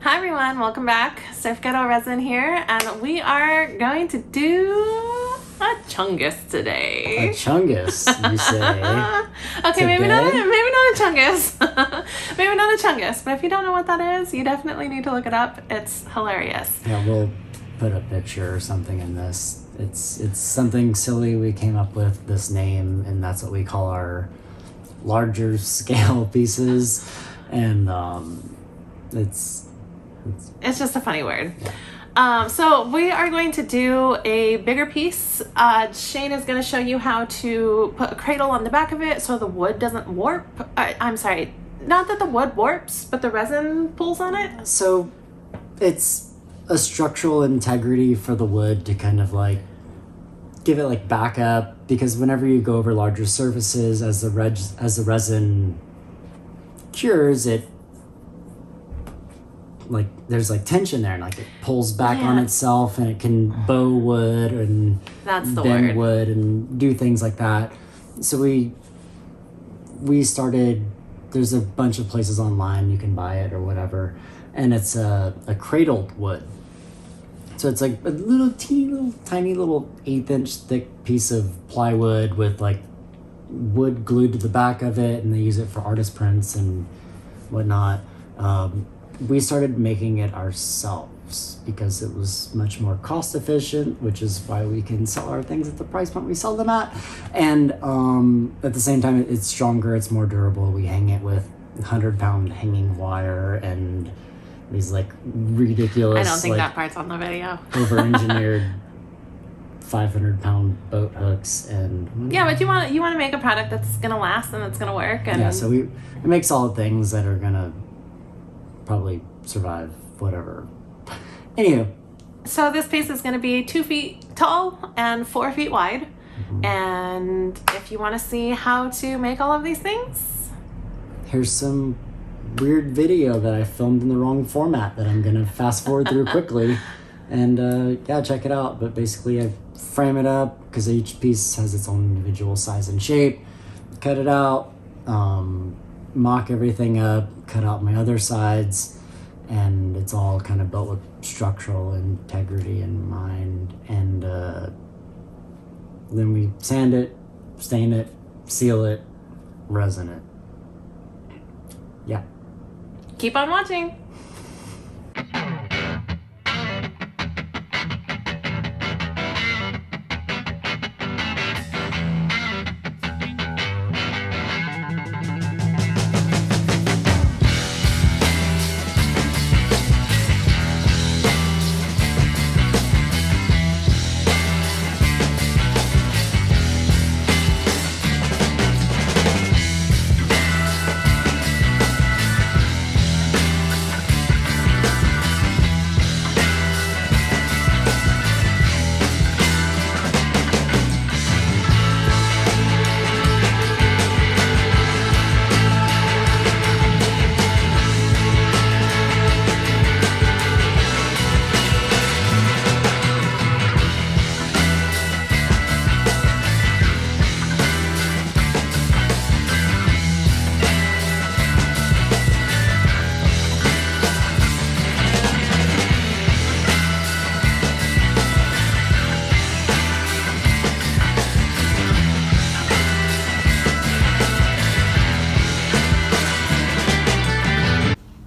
Hi everyone, welcome back. Surfshop Resin here, and we are going to do a chungus today. A chungus, you say? Okay, maybe not a chungus. Maybe not a chungus, but if you don't know what that is, you definitely need to look it up. It's hilarious. Yeah, we'll put a picture or something in this. It's something silly we came up with this name, and that's what we call our larger scale pieces, and it's just a funny word. Yeah. So we are going to do a bigger piece. Shane is going to show you how to put a cradle on the back of it so the wood doesn't warp. I'm sorry, not that the wood warps, but the resin pulls on it. So it's a structural integrity for the wood to kind of like give it like backup, because whenever you go over larger surfaces, as the resin cures, it like there's like tension there, and like it pulls back on itself, and it can bow wood and bend wood and do things like that. So we started, there's a bunch of places online you can buy it or whatever, and it's a cradled wood. So it's like a tiny little 1/8-inch thick piece of plywood with like wood glued to the back of it, and they use it for artist prints and whatnot. We started making it ourselves because it was much more cost efficient, which is why we can sell our things at the price point we sell them at. And at the same time, it's stronger, it's more durable. We hang it with 100-pound hanging wire and these like ridiculous, I don't think that part's on the video. over-engineered 500-pound boat hooks. And yeah, but you want to make a product that's gonna last and that's gonna work. And yeah, so we make solid things that are gonna probably survive whatever. Anywho, so this piece is going to be 2 feet tall and 4 feet wide. Mm-hmm. And if you want to see how to make all of these things, here's some weird video that I filmed in the wrong format that I'm gonna fast forward through quickly, and yeah, check it out. But basically I frame it up because each piece has its own individual size and shape, cut it out, mock everything up, cut out my other sides, and it's all kind of built with structural integrity in mind. And then we sand it, stain it, seal it, resin it. Yeah. Keep on watching.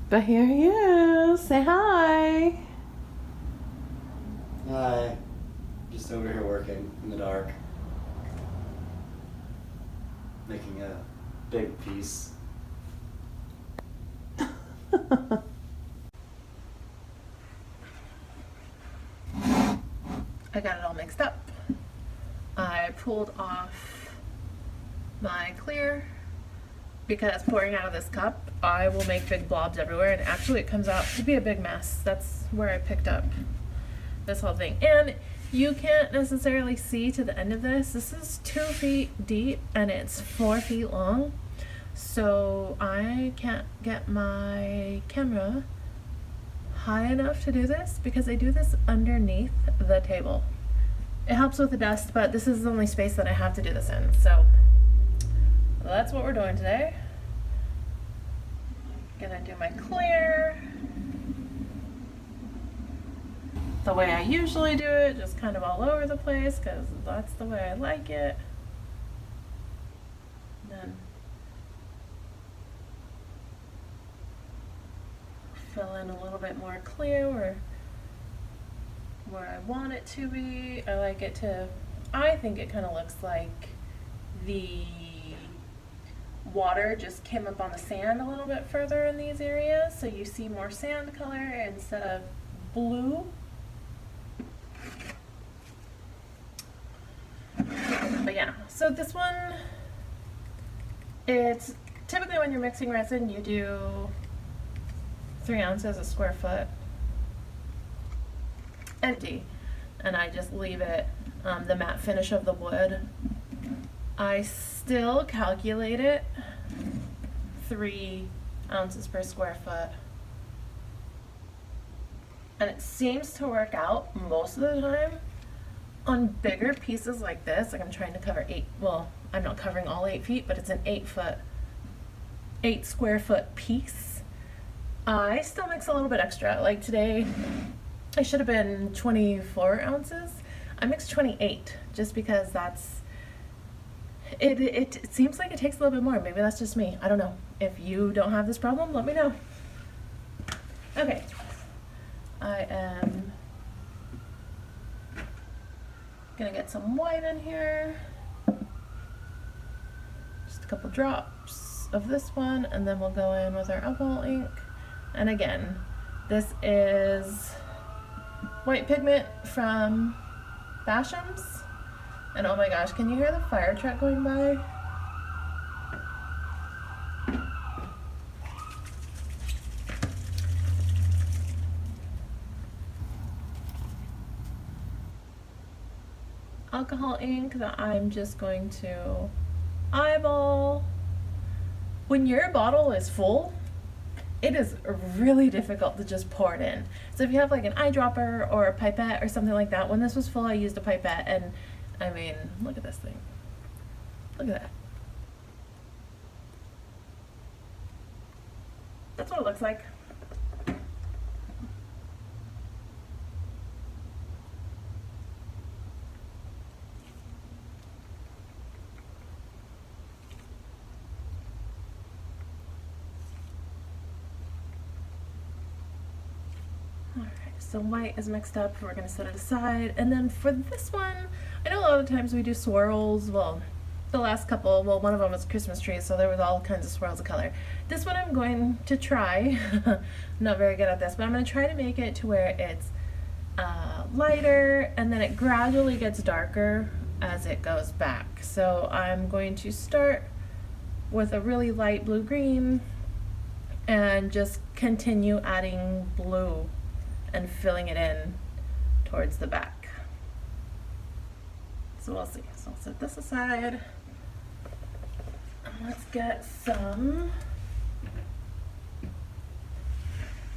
But here he is. Say hi. Hi. Just over here working in the dark. Making a big piece. I got it all mixed up. I pulled off my clear because pouring out of this cup, I will make big blobs everywhere, and actually it comes out to be a big mess. That's where I picked up this whole thing. And you can't necessarily see to the end of this. This is 2 feet deep and it's 4 feet long. So I can't get my camera high enough to do this because I do this underneath the table. It helps with the dust, but this is the only space that I have to do this in. So that's what we're doing today. Gonna do my clear. the way I usually do it, just kind of all over the place, because that's the way I like it. And then fill in a little bit more clear where I want it to be. I like it to, I think it kind of looks like the water just came up on the sand a little bit further in these areas, so you see more sand color instead of blue. But yeah, so this one, it's typically when you're mixing resin, you do 3 ounces a square foot empty, and I just leave it the matte finish of the wood. I still calculate it 3 ounces per square foot, and it seems to work out most of the time. On bigger pieces like this, like I'm trying to cover 8, well, I'm not covering all 8 feet, but it's an 8 square foot piece. I still mix a little bit extra. Like today, I should have been 24 ounces. I mixed 28 just because that's, it seems like it takes a little bit more. Maybe that's just me. I don't know. If you don't have this problem, let me know. Okay. I am gonna get some white in here. Just a couple drops of this one, and then we'll go in with our alcohol ink. And again, this is white pigment from Bashams. And oh my gosh, can you hear the fire truck going by? Alcohol ink that I'm just going to eyeball. When your bottle is full, it is really difficult to just pour it in. So if you have like an eyedropper or a pipette or something like that, when this was full, I used a pipette, and I mean, look at this thing. Look at that. That's what it looks like. So white is mixed up, we're gonna set it aside. And then for this one, I know a lot of times we do swirls. Well, the last couple, well, one of them was Christmas trees, so there was all kinds of swirls of color. This one I'm going to try, I'm not very good at this, but I'm gonna try to make it to where it's lighter, and then it gradually gets darker as it goes back. So I'm going to start with a really light blue-green and just continue adding blue and filling it in towards the back. So we'll see. So I'll set this aside. And let's get a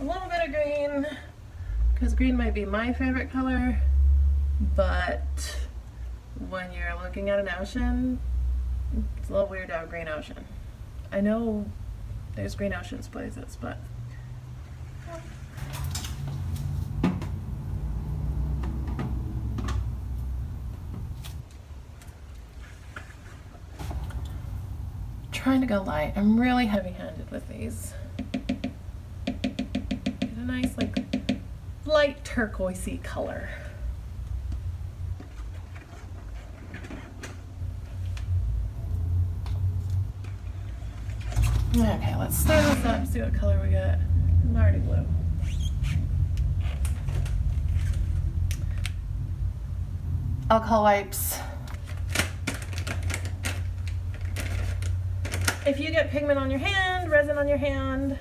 little bit of green, because green might be my favorite color, but when you're looking at an ocean, it's a little weird to have green ocean. I know there's green oceans places, but trying to go light. I'm really heavy-handed with these. Get a nice, like, light turquoisey color. Okay, let's start this up, see what color we get. I'm already blue. Alcohol wipes. If you get pigment on your hand, resin on your hand,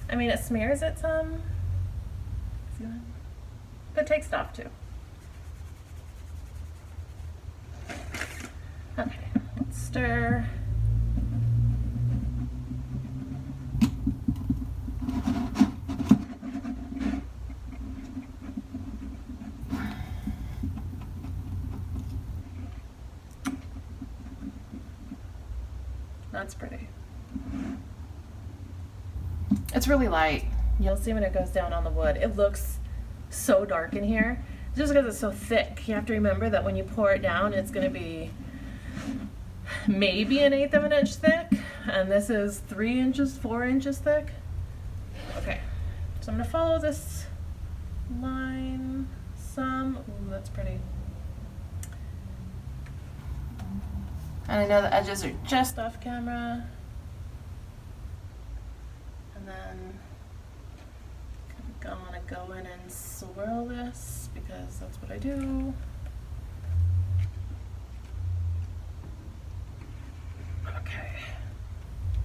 I mean, it smears it some, but it takes it off too. Okay, let's stir. That's pretty. It's really light. You'll see when it goes down on the wood. It looks so dark in here, just because it's so thick. You have to remember that when you pour it down, it's gonna be maybe 1/8 of an inch thick, and this is 3 inches, 4 inches thick. Okay, so I'm gonna follow this line some. Ooh, that's pretty. And I know the edges are just off camera. And then I'm gonna go in and swirl this because that's what I do. Okay.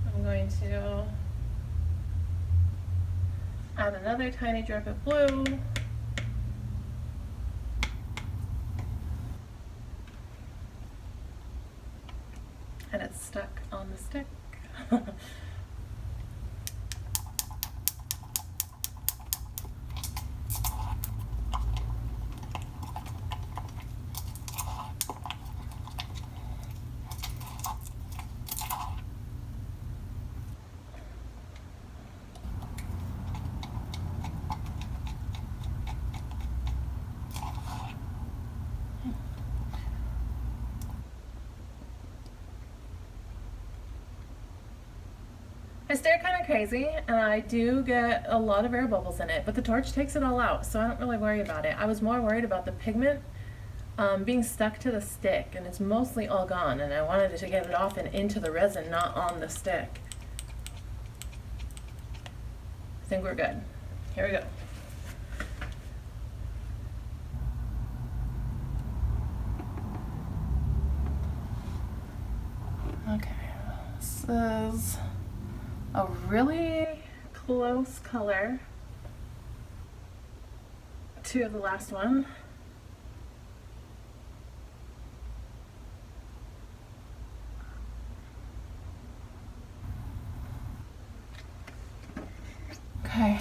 I'm going to add another tiny drip of blue. And it's stuck on the stick. I stare kind of crazy, and I do get a lot of air bubbles in it, but the torch takes it all out, so I don't really worry about it. I was more worried about the pigment being stuck to the stick, and it's mostly all gone, and I wanted to get it off and into the resin, not on the stick. I think we're good. Here we go. Okay, this is a really close color to the last one. Okay.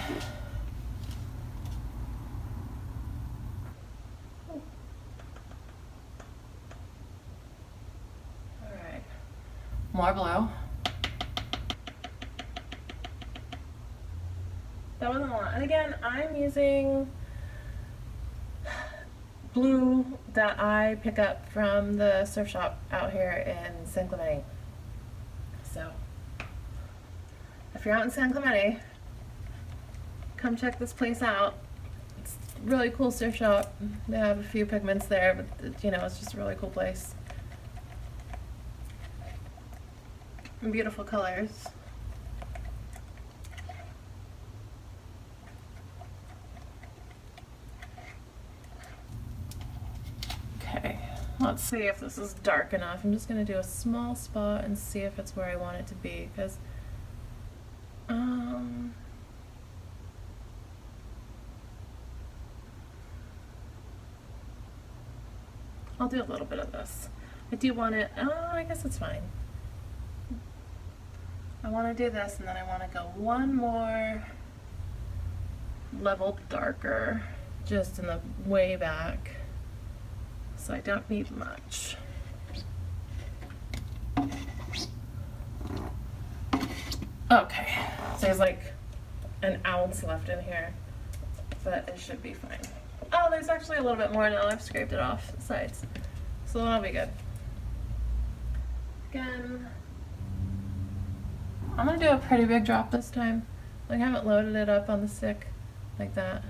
All right. More blue. That wasn't a lot. And again, I'm using blue that I pick up from the surf shop out here in San Clemente. So, if you're out in San Clemente, come check this place out. It's a really cool surf shop. They have a few pigments there, but you know, it's just a really cool place. And beautiful colors. Okay, let's see if this is dark enough. I'm just gonna do a small spot and see if it's where I want it to be, because I'll do a little bit of this. I do want it, I guess it's fine. I want to do this, and then I want to go one more level darker, just in the way back. So I don't need much. Okay, so there's like an ounce left in here, but it should be fine. Oh, there's actually a little bit more now. I've scraped it off the sides, so that'll be good. Again, I'm gonna do a pretty big drop this time. Like, I haven't loaded it up on the stick like that.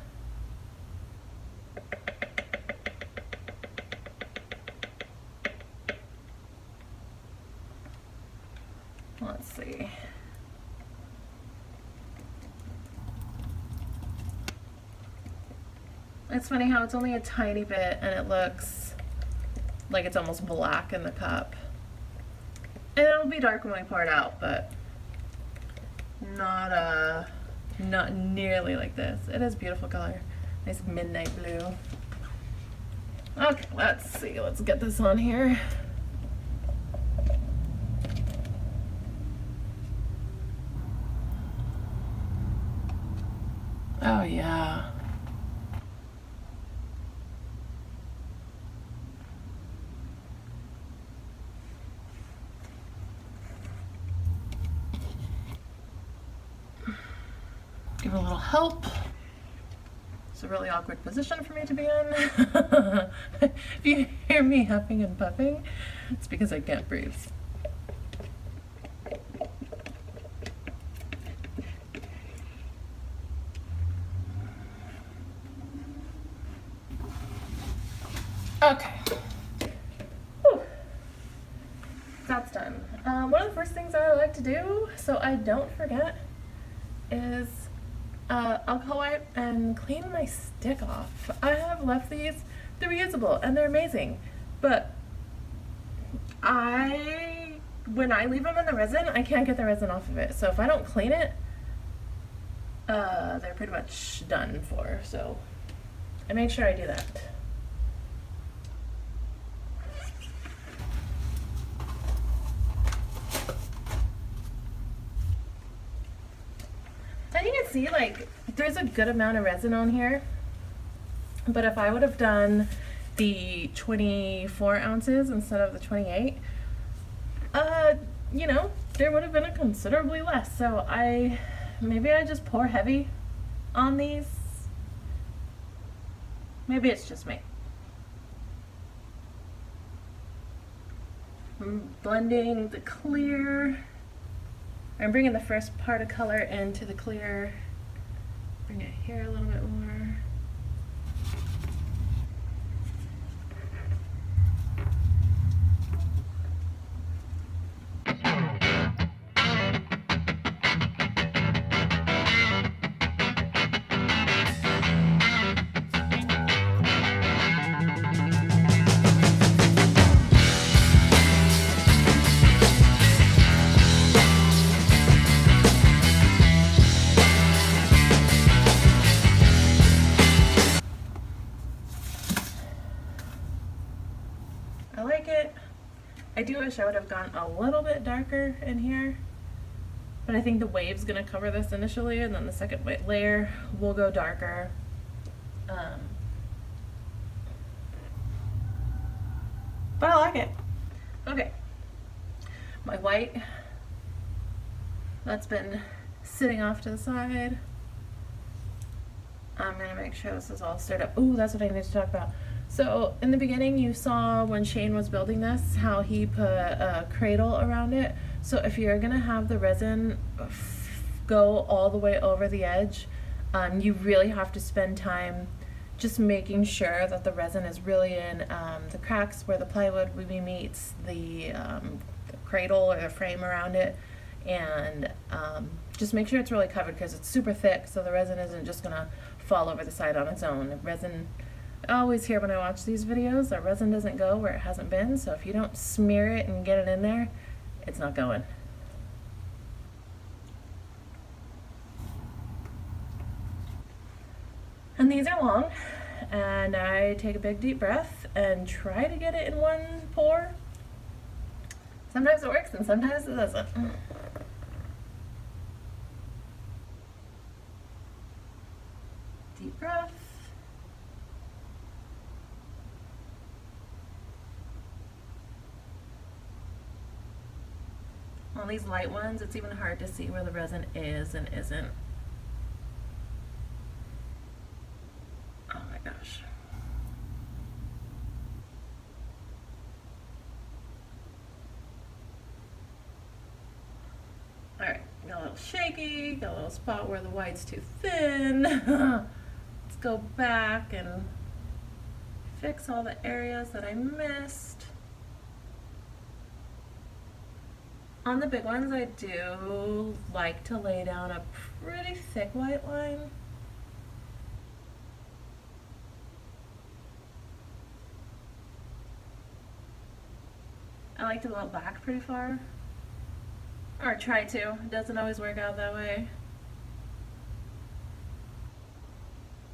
Let's see. It's funny how it's only a tiny bit and it looks like it's almost black in the cup. And it'll be dark when we pour it out, but not nearly like this. It is a beautiful color. Nice midnight blue. Okay, let's see. Let's get this on here. Oh yeah. Give it a little help. It's a really awkward position for me to be in. If you hear me huffing and puffing, it's because I can't breathe. Okay. Whew. That's done. One of the first things I like to do, so I don't forget, is alcohol wipe and clean my stick off. I have left these. They're reusable and they're amazing, but when I leave them in the resin, I can't get the resin off of it. So if I don't clean it, they're pretty much done for. So I make sure I do that. And you can see, like, there's a good amount of resin on here, but if I would have done the 24 ounces instead of the 28, you know, there would have been a considerably less. So maybe I just pour heavy on these. Maybe it's just me. I'm blending the clear. I'm bringing the first part of color into the clear. Bring it here a little bit more. I like it. I do wish I would have gone a little bit darker in here, but I think the wave's gonna cover this initially, and then the second layer will go darker. But I like it. Okay, my white, that's been sitting off to the side. I'm gonna make sure this is all stirred up. Ooh, that's what I need to talk about. So in the beginning you saw when Shane was building this how he put a cradle around it. So if you're gonna have the resin go all the way over the edge, you really have to spend time just making sure that the resin is really in the cracks where the plywood meets the cradle or the frame around it, and just make sure it's really covered because it's super thick, so the resin isn't just gonna fall over the side on its own. The resin, I always hear when I watch these videos that resin doesn't go where it hasn't been, so if you don't smear it and get it in there, it's not going. And these are long, and I take a big deep breath and try to get it in one pour. Sometimes it works and sometimes it doesn't. Deep breath. On these light ones, it's even hard to see where the resin is and isn't. Oh my gosh. All right, got a little shaky, got a little spot where the white's too thin. Let's go back and fix all the areas that I missed. On the big ones, I do like to lay down a pretty thick white line. I like to go back pretty far, or try to. It doesn't always work out that way.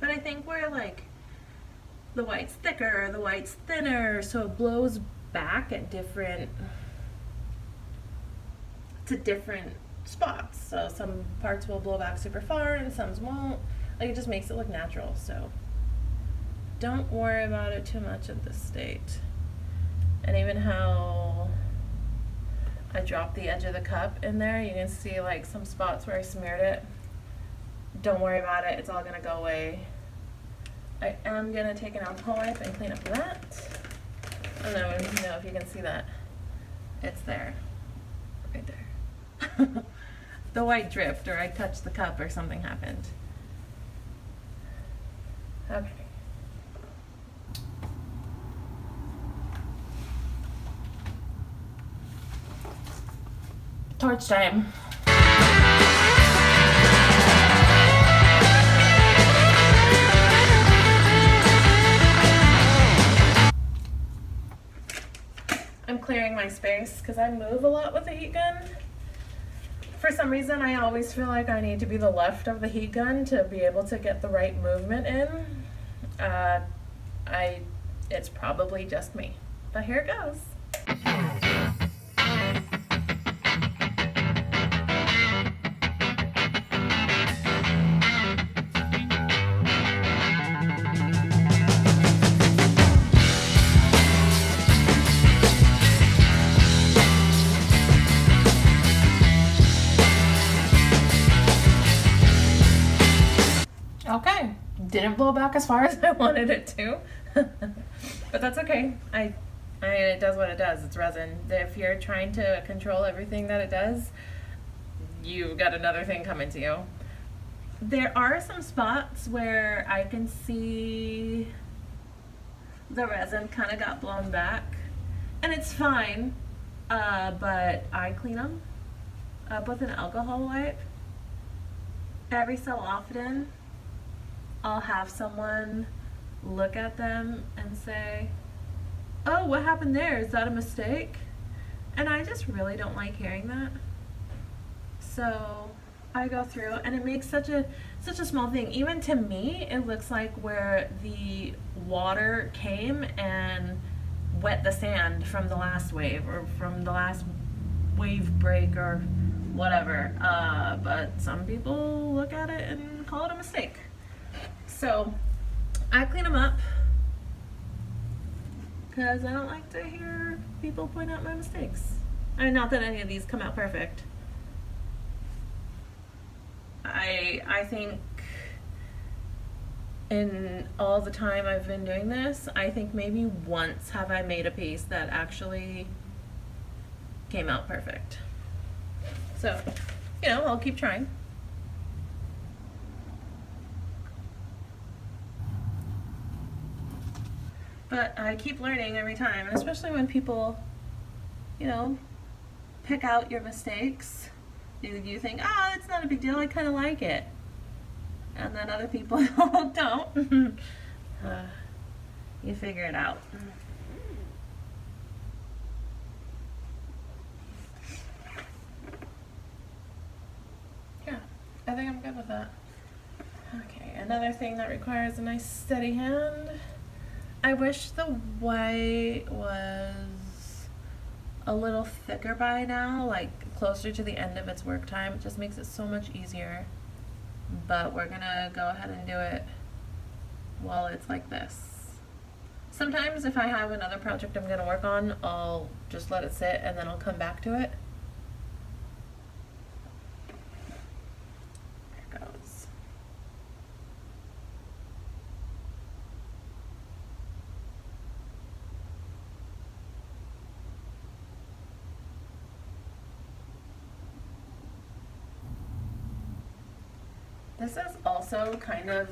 But I think where like the white's thicker, the white's thinner, so it blows back at different spots. So some parts will blow back super far and some won't. Like, it just makes it look natural. So don't worry about it too much at this state. And even how I dropped the edge of the cup in there, you can see like some spots where I smeared it. Don't worry about it, it's all gonna go away. I am gonna take an alcohol wipe and clean up that. I don't know if you can see that. It's there, right there. The white dripped, or I touched the cup, or something happened. Okay. Torch time. I'm clearing my space because I move a lot with the heat gun. For some reason, I always feel like I need to be the left of the heat gun to be able to get the right movement in. It's probably just me, but here it goes. Okay, didn't blow back as far as I wanted it to, but that's okay. I mean, it does what it does. It's resin. If you're trying to control everything that it does, you've got another thing coming to you. There are some spots where I can see the resin kind of got blown back, and it's fine, but I clean them up with an alcohol wipe. Every so often, I'll have someone look at them and say, "Oh, what happened there? Is that a mistake?" And I just really don't like hearing that. So I go through, and it makes such a small thing. Even to me, it looks like where the water came and wet the sand from the last wave, or from the last wave break, or whatever. But some people look at it and call it a mistake. So I clean them up because I don't like to hear people point out my mistakes. I mean, not that any of these come out perfect. I think in all the time I've been doing this, I think maybe once have I made a piece that actually came out perfect. So, I'll keep trying. But I keep learning every time, and especially when people, pick out your mistakes. You think, it's not a big deal, I kind of like it. And then other people don't. You figure it out. Yeah, I think I'm good with that. Okay, another thing that requires a nice steady hand. I wish the white was a little thicker by now, like closer to the end of its work time. It just makes it so much easier. But we're gonna go ahead and do it while it's like this. Sometimes if I have another project I'm gonna work on, I'll just let it sit and then I'll come back to it. There it goes. This is also kind of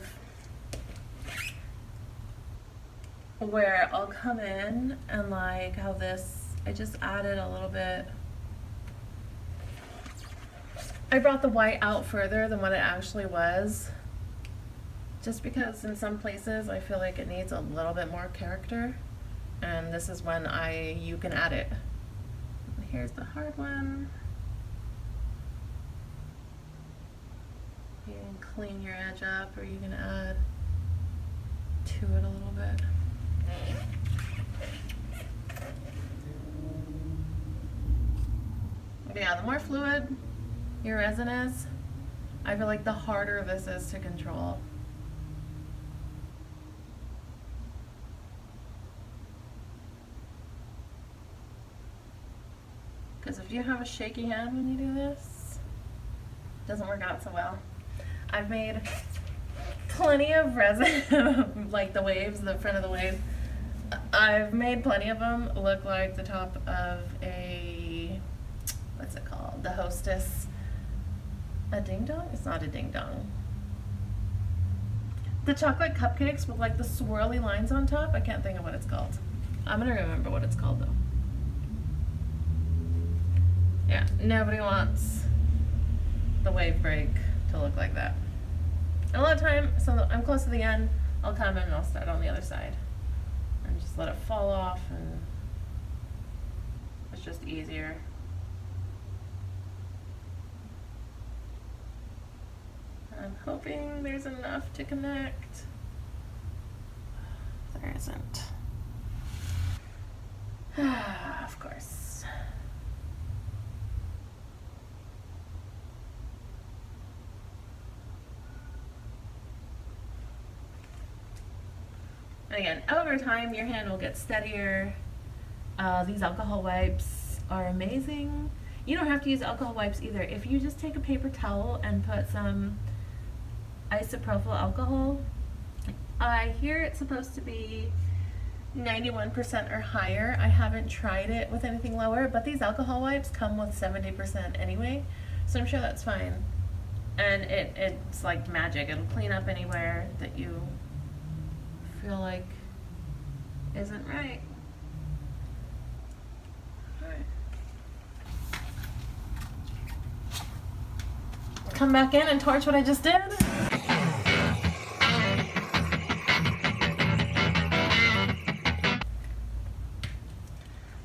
where I'll come in and like how this, I just added a little bit. I brought the white out further than what it actually was, just because in some places I feel like it needs a little bit more character, and this is when you can add it. Here's the hard one. You can clean your edge up, or you can add to it a little bit. But yeah, the more fluid your resin is, I feel like the harder this is to control. Because if you have a shaky hand when you do this, it doesn't work out so well. I've made plenty of resin, like the waves, the front of the wave. I've made plenty of them look like the top of a, what's it called? The Hostess. A ding dong? It's not a ding dong. The chocolate cupcakes with like the swirly lines on top. I can't think of what it's called. I'm gonna remember what it's called though. Yeah, nobody wants the wave break to look like that. And a lot of time, so I'm close to the end, I'll come in and I'll start on the other side. And just let it fall off, and it's just easier. I'm hoping there's enough to connect. There isn't. Of course. And again, over time, your hand will get steadier. These alcohol wipes are amazing. You don't have to use alcohol wipes either. If you just take a paper towel and put some isopropyl alcohol, I hear it's supposed to be 91% or higher. I haven't tried it with anything lower, but these alcohol wipes come with 70% anyway, so I'm sure that's fine. And it's like magic. It'll clean up anywhere that you feel like isn't right. Come back in and torch what I just did.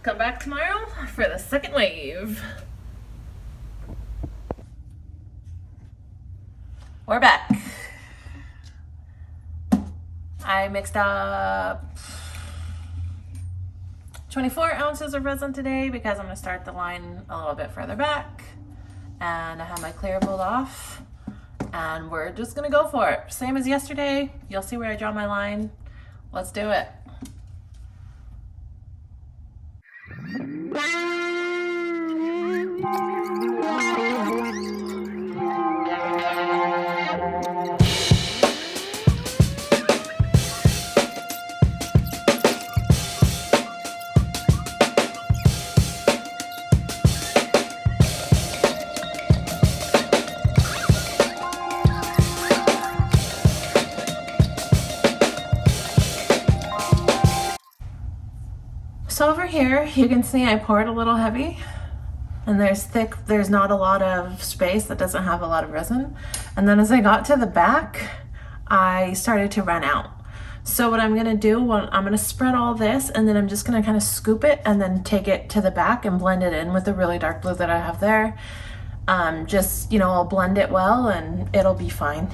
Come back tomorrow for the second wave. We're back. I mixed up 24 ounces of resin today because I'm going to start the line a little bit further back. And I have my clear pulled off. And we're just going to go for it. Same as yesterday. You'll see where I draw my line. Let's do it. So over here, you can see I poured a little heavy, and there's not a lot of space that doesn't have a lot of resin. And then as I got to the back, I started to run out. So what I'm gonna do, I'm gonna spread all this, and then I'm just gonna kind of scoop it and then take it to the back and blend it in with the really dark blue that I have there. Just, I'll blend it well and it'll be fine.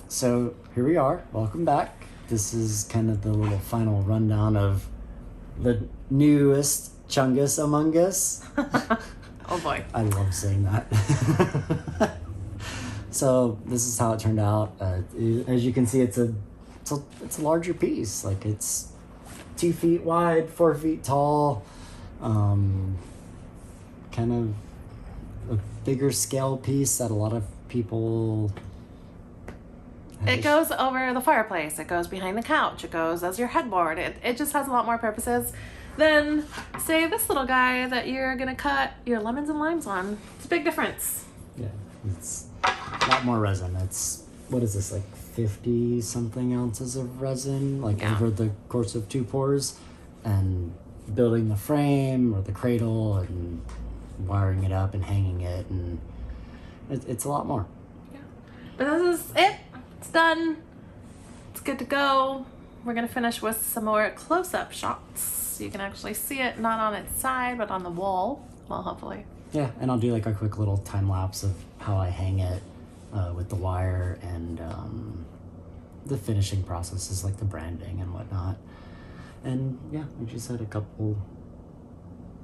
So here we are, welcome back. This is kind of the little final rundown of the newest Chungus among us. Oh boy. I love saying that. So this is how it turned out. As you can see, it's a larger piece. Like it's 2 feet wide, 4 feet tall, kind of a bigger scale piece that a lot of people. It goes over the fireplace, it goes behind the couch, it goes as your headboard. It just has a lot more purposes than, say, this little guy that you're gonna cut your lemons and limes on. It's a big difference. Yeah, it's a lot more resin. It's, what is this, like 50 something ounces of resin, like over the course of 2 pours, and building the frame or the cradle and wiring it up and hanging it, and it's a lot more. Yeah. But this is it. It's done. It's good to go. We're gonna finish with some more close-up shots. You can actually see it not on its side, but on the wall. Well, hopefully. Yeah, and I'll do like a quick little time lapse of how I hang it with the wire and the finishing processes, like the branding and whatnot. And yeah, we just had a couple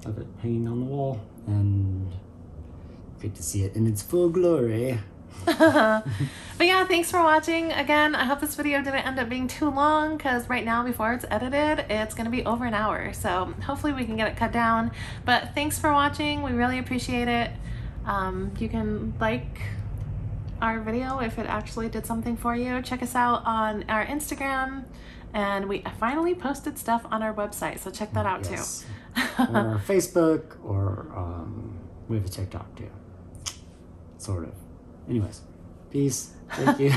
of it hanging on the wall, and great to see it in its full glory. But yeah, thanks for watching. Again, I hope this video didn't end up being too long, because right now, before it's edited, it's going to be over an hour. So hopefully we can get it cut down. But thanks for watching. We really appreciate it. You can like our video if it actually did something for you. Check us out on our Instagram, and we finally posted stuff on our website, so check that out too. Or our Facebook, or we have a TikTok too. Sort of. Anyways, peace. Thank you.